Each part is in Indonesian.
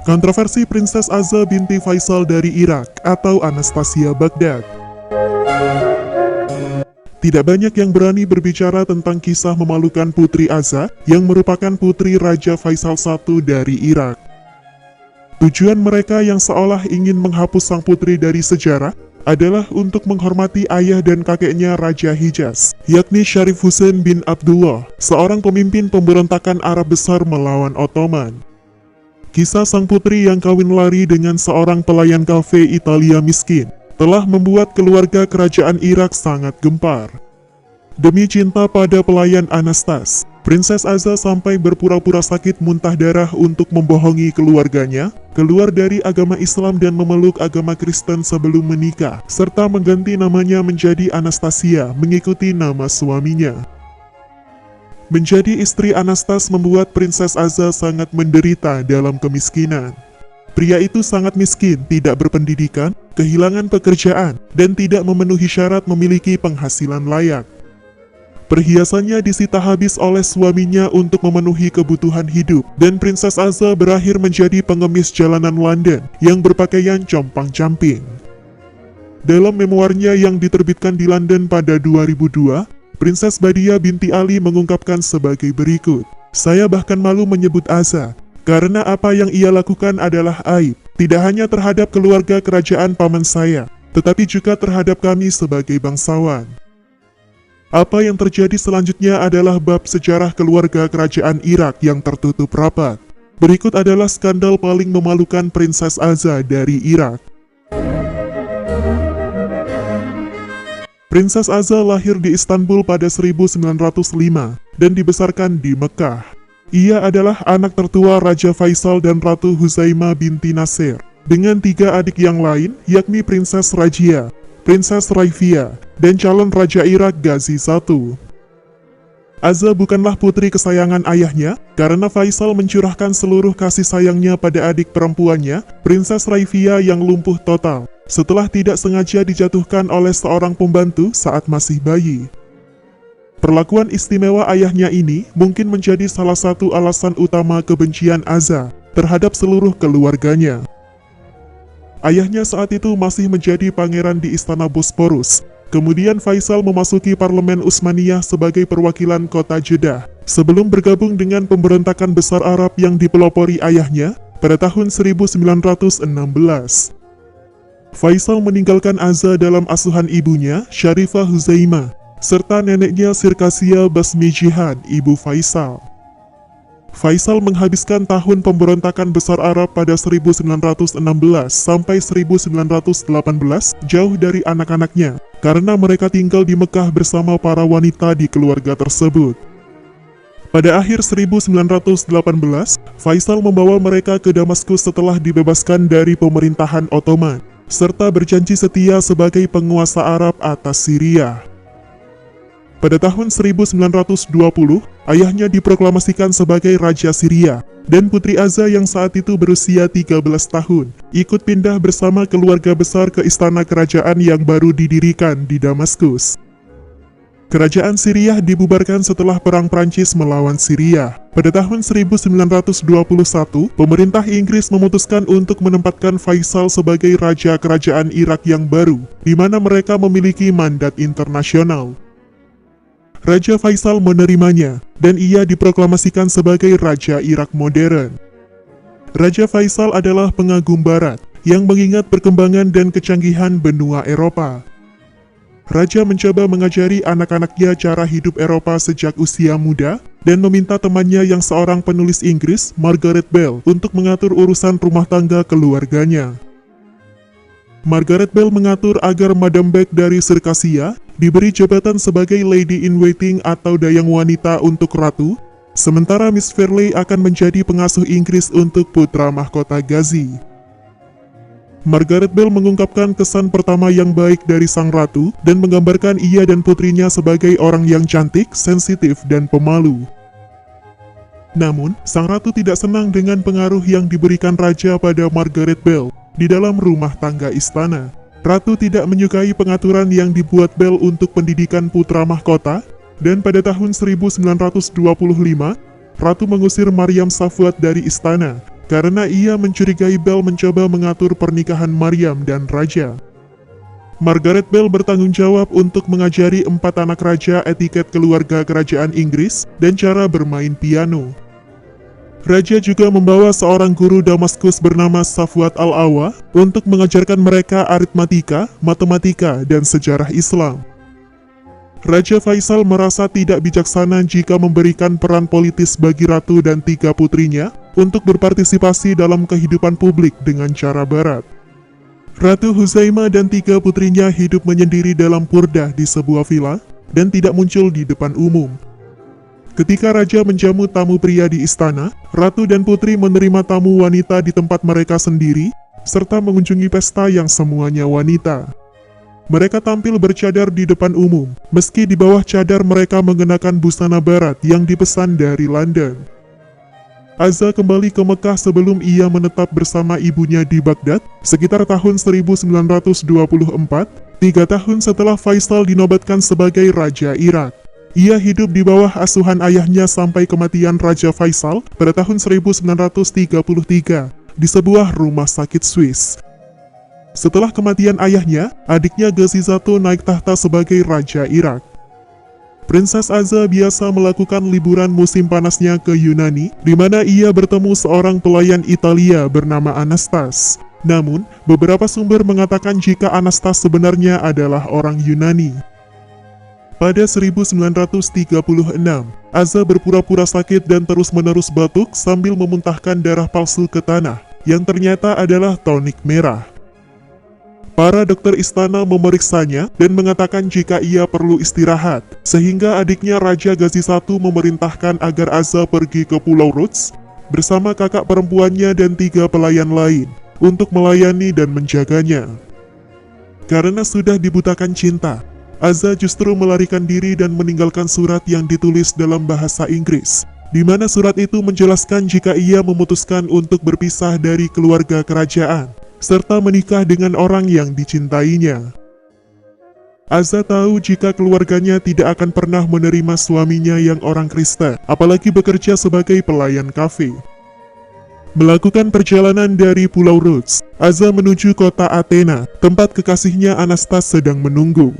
Kontroversi Princess Azza binti Faisal dari Irak atau Anastasia Baghdad. Tidak banyak yang berani berbicara tentang kisah memalukan Putri Azza yang merupakan putri Raja Faisal I dari Irak. Tujuan mereka yang seolah ingin menghapus sang putri dari sejarah adalah untuk menghormati ayah dan kakeknya Raja Hijaz, yakni Syarif Hussein bin Abdullah, seorang pemimpin pemberontakan Arab besar melawan Ottoman. Kisah sang putri yang kawin lari dengan seorang pelayan kafe Italia miskin telah membuat keluarga kerajaan Irak sangat gempar. Demi cinta pada pelayan Anastas, Princess Azza sampai berpura-pura sakit muntah darah untuk membohongi keluarganya, keluar dari agama Islam dan memeluk agama Kristen sebelum menikah, serta mengganti namanya menjadi Anastasia mengikuti nama suaminya. Menjadi istri Anastas membuat Princess Azza sangat menderita dalam kemiskinan. Pria itu sangat miskin, tidak berpendidikan, kehilangan pekerjaan, dan tidak memenuhi syarat memiliki penghasilan layak. Perhiasannya disita habis oleh suaminya untuk memenuhi kebutuhan hidup, dan Princess Azza berakhir menjadi pengemis jalanan London yang berpakaian compang-camping. Dalam memoarnya yang diterbitkan di London pada 2002, Princess Badia binti Ali mengungkapkan sebagai berikut, "Saya bahkan malu menyebut Azza, karena apa yang ia lakukan adalah aib, tidak hanya terhadap keluarga kerajaan paman saya, tetapi juga terhadap kami sebagai bangsawan." Apa yang terjadi selanjutnya adalah bab sejarah keluarga kerajaan Irak yang tertutup rapat. Berikut adalah skandal paling memalukan Princess Azza dari Irak. Princess Azza lahir di Istanbul pada 1905 dan dibesarkan di Mekah. Ia adalah anak tertua Raja Faisal dan Ratu Huzaimah binti Nasir, dengan 3 adik yang lain, yakni Princess Rajia, Princess Raifia, dan calon Raja Irak Ghazi I. Azza bukanlah putri kesayangan ayahnya, karena Faisal mencurahkan seluruh kasih sayangnya pada adik perempuannya, Princess Raifia yang lumpuh total, setelah tidak sengaja dijatuhkan oleh seorang pembantu saat masih bayi. Perlakuan istimewa ayahnya ini mungkin menjadi salah satu alasan utama kebencian Azza terhadap seluruh keluarganya. Ayahnya saat itu masih menjadi pangeran di Istana Bosporus. Kemudian Faisal memasuki Parlemen Utsmaniyah sebagai perwakilan kota Jeddah, sebelum bergabung dengan pemberontakan besar Arab yang dipelopori ayahnya pada tahun 1916. Faisal meninggalkan Azza dalam asuhan ibunya, Syarifah Huzaimah, serta neneknya Sirkasia Basmi Jihad, ibu Faisal. Faisal menghabiskan tahun pemberontakan besar Arab pada 1916 sampai 1918 jauh dari anak-anaknya, karena mereka tinggal di Mekah bersama para wanita di keluarga tersebut. Pada akhir 1918, Faisal membawa mereka ke Damaskus setelah dibebaskan dari pemerintahan Ottoman, serta berjanji setia sebagai penguasa Arab atas Syria. Pada tahun 1920, ayahnya diproklamasikan sebagai Raja Syria, dan Putri Azza yang saat itu berusia 13 tahun, ikut pindah bersama keluarga besar ke istana kerajaan yang baru didirikan di Damaskus. Kerajaan Syria dibubarkan setelah Perang Prancis melawan Syria. Pada tahun 1921, pemerintah Inggris memutuskan untuk menempatkan Faisal sebagai Raja Kerajaan Irak yang baru, di mana mereka memiliki mandat internasional. Raja Faisal menerimanya, dan ia diproklamasikan sebagai Raja Irak modern. Raja Faisal adalah pengagum barat, yang mengingat perkembangan dan kecanggihan benua Eropa. Raja mencoba mengajari anak-anaknya cara hidup Eropa sejak usia muda, dan meminta temannya yang seorang penulis Inggris, Margaret Bell, untuk mengatur urusan rumah tangga keluarganya. Margaret Bell mengatur agar Madame Beck dari Sirkasia diberi jabatan sebagai Lady in Waiting atau dayang wanita untuk ratu, sementara Miss Fairley akan menjadi pengasuh Inggris untuk putra mahkota Ghazi. Margaret Bell mengungkapkan kesan pertama yang baik dari sang ratu dan menggambarkan ia dan putrinya sebagai orang yang cantik, sensitif, dan pemalu. Namun, sang ratu tidak senang dengan pengaruh yang diberikan raja pada Margaret Bell di dalam rumah tangga istana. Ratu tidak menyukai pengaturan yang dibuat Bell untuk pendidikan putra mahkota, dan pada tahun 1925, Ratu mengusir Maryam Safwat dari istana, karena ia mencurigai Bell mencoba mengatur pernikahan Maryam dan Raja. Margaret Bell bertanggung jawab untuk mengajari 4 anak raja etiket keluarga kerajaan Inggris dan cara bermain piano. Raja juga membawa seorang guru Damaskus bernama Safwat Al-Awa untuk mengajarkan mereka aritmatika, matematika, dan sejarah Islam. Raja Faisal merasa tidak bijaksana jika memberikan peran politis bagi ratu dan 3 putrinya untuk berpartisipasi dalam kehidupan publik dengan cara barat. Ratu Huzaimah dan 3 putrinya hidup menyendiri dalam purdah di sebuah villa dan tidak muncul di depan umum. Ketika raja menjamu tamu pria di istana, ratu dan putri menerima tamu wanita di tempat mereka sendiri, serta mengunjungi pesta yang semuanya wanita. Mereka tampil bercadar di depan umum, meski di bawah cadar mereka mengenakan busana barat yang dipesan dari London. Azza kembali ke Mekah sebelum ia menetap bersama ibunya di Baghdad, sekitar tahun 1924, 3 tahun setelah Faisal dinobatkan sebagai Raja Irak. Ia hidup di bawah asuhan ayahnya sampai kematian Raja Faisal pada tahun 1933 di sebuah rumah sakit Swiss. Setelah kematian ayahnya, adiknya Ghazi I naik tahta sebagai Raja Irak. Princess Azza biasa melakukan liburan musim panasnya ke Yunani, di mana ia bertemu seorang pelayan Italia bernama Anastas. Namun, beberapa sumber mengatakan jika Anastas sebenarnya adalah orang Yunani. Pada 1936, Azza berpura-pura sakit dan terus-menerus batuk sambil memuntahkan darah palsu ke tanah, yang ternyata adalah tonik merah. Para dokter istana memeriksanya dan mengatakan jika ia perlu istirahat, sehingga adiknya Raja Ghazi I memerintahkan agar Azza pergi ke Pulau Rhodes bersama kakak perempuannya dan 3 pelayan lain untuk melayani dan menjaganya. Karena sudah dibutakan cinta, Azza justru melarikan diri dan meninggalkan surat yang ditulis dalam bahasa Inggris, di mana surat itu menjelaskan jika ia memutuskan untuk berpisah dari keluarga kerajaan, serta menikah dengan orang yang dicintainya. Azza tahu jika keluarganya tidak akan pernah menerima suaminya yang orang Kristen, apalagi bekerja sebagai pelayan kafe. Melakukan perjalanan dari Pulau Rhodes, Azza menuju kota Athena, tempat kekasihnya Anastas sedang menunggu.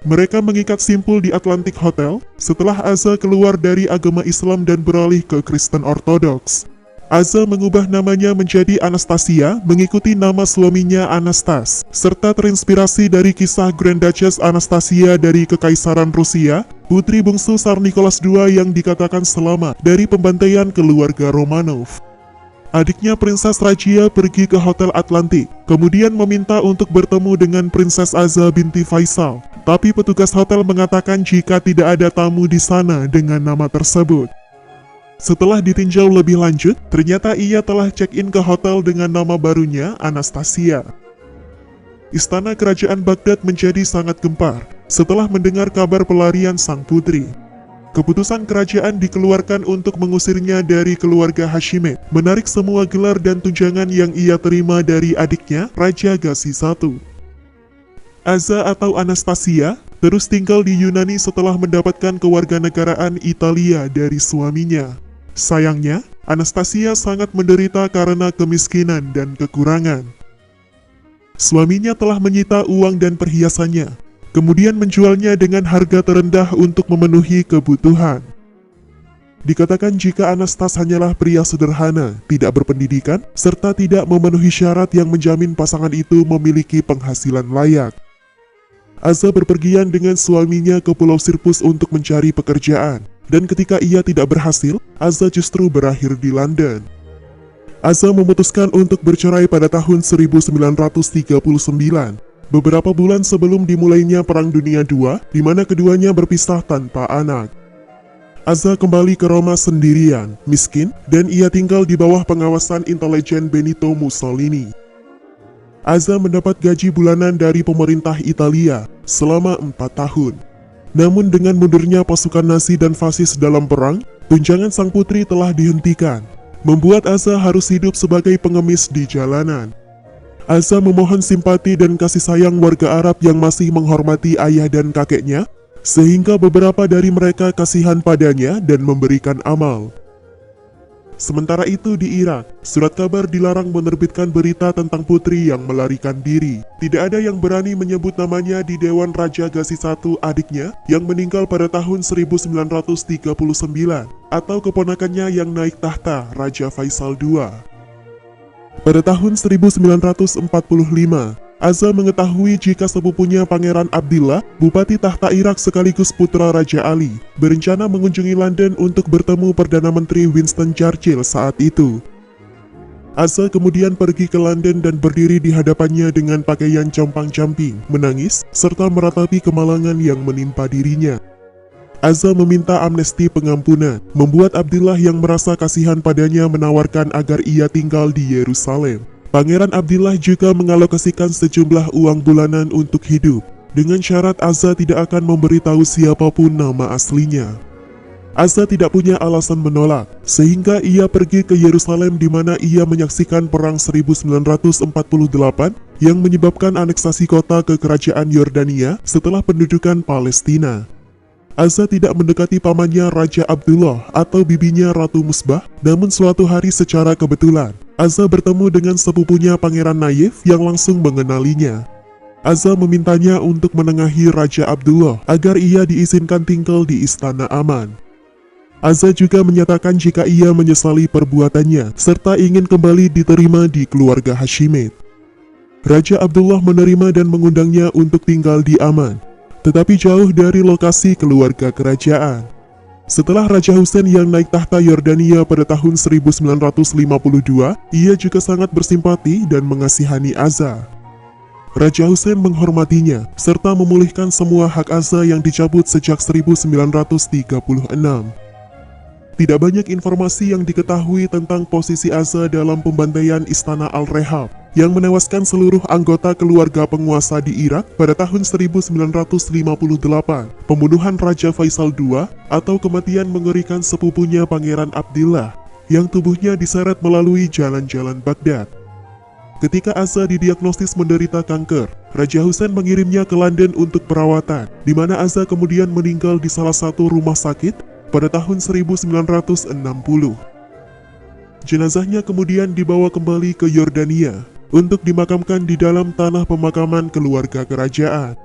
Mereka mengikat simpul di Atlantic Hotel setelah Azza keluar dari agama Islam dan beralih ke Kristen Ortodoks. Azza mengubah namanya menjadi Anastasia mengikuti nama suaminya Anastas, serta terinspirasi dari kisah Grand Duchess Anastasia dari Kekaisaran Rusia, putri bungsu Tsar Nicholas II yang dikatakan selamat dari pembantaian keluarga Romanov. Adiknya Princess Rajia pergi ke Hotel Atlantik, kemudian meminta untuk bertemu dengan Princess Azza binti Faisal, tapi petugas hotel mengatakan jika tidak ada tamu di sana dengan nama tersebut. Setelah ditinjau lebih lanjut, ternyata ia telah check-in ke hotel dengan nama barunya, Anastasia. Istana kerajaan Baghdad menjadi sangat gempar setelah mendengar kabar pelarian sang putri. Keputusan kerajaan dikeluarkan untuk mengusirnya dari keluarga Hashimid, menarik semua gelar dan tunjangan yang ia terima dari adiknya, Raja Ghazi I. Azza atau Anastasia terus tinggal di Yunani setelah mendapatkan kewarganegaraan Italia dari suaminya. Sayangnya, Anastasia sangat menderita karena kemiskinan dan kekurangan. Suaminya telah menyita uang dan perhiasannya, kemudian menjualnya dengan harga terendah untuk memenuhi kebutuhan. Dikatakan jika Anastas hanyalah pria sederhana, tidak berpendidikan, serta tidak memenuhi syarat yang menjamin pasangan itu memiliki penghasilan layak. Azza berpergian dengan suaminya ke Pulau Sirpus untuk mencari pekerjaan, dan ketika ia tidak berhasil, Azza justru berakhir di London. Azza memutuskan untuk bercerai pada tahun 1939, beberapa bulan sebelum dimulainya Perang Dunia II, di mana keduanya berpisah tanpa anak. Azza kembali ke Roma sendirian, miskin, dan ia tinggal di bawah pengawasan intelijen Benito Mussolini. Azza mendapat gaji bulanan dari pemerintah Italia selama 4 tahun. Namun dengan mundurnya pasukan Nazi dan fasis dalam perang, tunjangan sang putri telah dihentikan, membuat Azza harus hidup sebagai pengemis di jalanan. Azza memohon simpati dan kasih sayang warga Arab yang masih menghormati ayah dan kakeknya, sehingga beberapa dari mereka kasihan padanya dan memberikan amal. Sementara itu di Irak, surat kabar dilarang menerbitkan berita tentang putri yang melarikan diri. Tidak ada yang berani menyebut namanya di Dewan Raja Gazi I adiknya yang meninggal pada tahun 1939 atau keponakannya yang naik tahta Raja Faisal II. Pada tahun 1945, Azza mengetahui jika sepupunya Pangeran Abdillah, Bupati Tahta Irak sekaligus putra Raja Ali, berencana mengunjungi London untuk bertemu Perdana Menteri Winston Churchill saat itu. Azza kemudian pergi ke London dan berdiri di hadapannya dengan pakaian compang-camping, menangis, serta meratapi kemalangan yang menimpa dirinya. Azza meminta amnesti pengampunan, membuat Abdillah yang merasa kasihan padanya menawarkan agar ia tinggal di Yerusalem. Pangeran Abdillah juga mengalokasikan sejumlah uang bulanan untuk hidup, dengan syarat Azza tidak akan memberitahu siapapun nama aslinya. Azza tidak punya alasan menolak, sehingga ia pergi ke Yerusalem di mana ia menyaksikan Perang 1948 yang menyebabkan aneksasi kota ke Kerajaan Yordania setelah pendudukan Palestina. Azza tidak mendekati pamannya Raja Abdullah atau bibinya Ratu Musbah, namun suatu hari secara kebetulan, Azza bertemu dengan sepupunya Pangeran Nayef yang langsung mengenalinya. Azza memintanya untuk menengahi Raja Abdullah agar ia diizinkan tinggal di Istana Aman. Azza juga menyatakan jika ia menyesali perbuatannya, serta ingin kembali diterima di keluarga Hashimid. Raja Abdullah menerima dan mengundangnya untuk tinggal di Aman, tetapi jauh dari lokasi keluarga kerajaan. Setelah Raja Hussein yang naik tahta Yordania pada tahun 1952, ia juga sangat bersimpati dan mengasihani Azza. Raja Hussein menghormatinya, serta memulihkan semua hak Azza yang dicabut sejak 1936. Tidak banyak informasi yang diketahui tentang posisi Azza dalam pembantaian Istana Al-Rehab yang menewaskan seluruh anggota keluarga penguasa di Irak pada tahun 1958, pembunuhan Raja Faisal II, atau kematian mengerikan sepupunya Pangeran Abdillah yang tubuhnya diseret melalui jalan-jalan Baghdad. Ketika Azza didiagnosis menderita kanker, Raja Hussein mengirimnya ke London untuk perawatan, di mana Azza kemudian meninggal di salah satu rumah sakit pada tahun 1960. Jenazahnya kemudian dibawa kembali ke Yordania untuk dimakamkan di dalam tanah pemakaman keluarga kerajaan.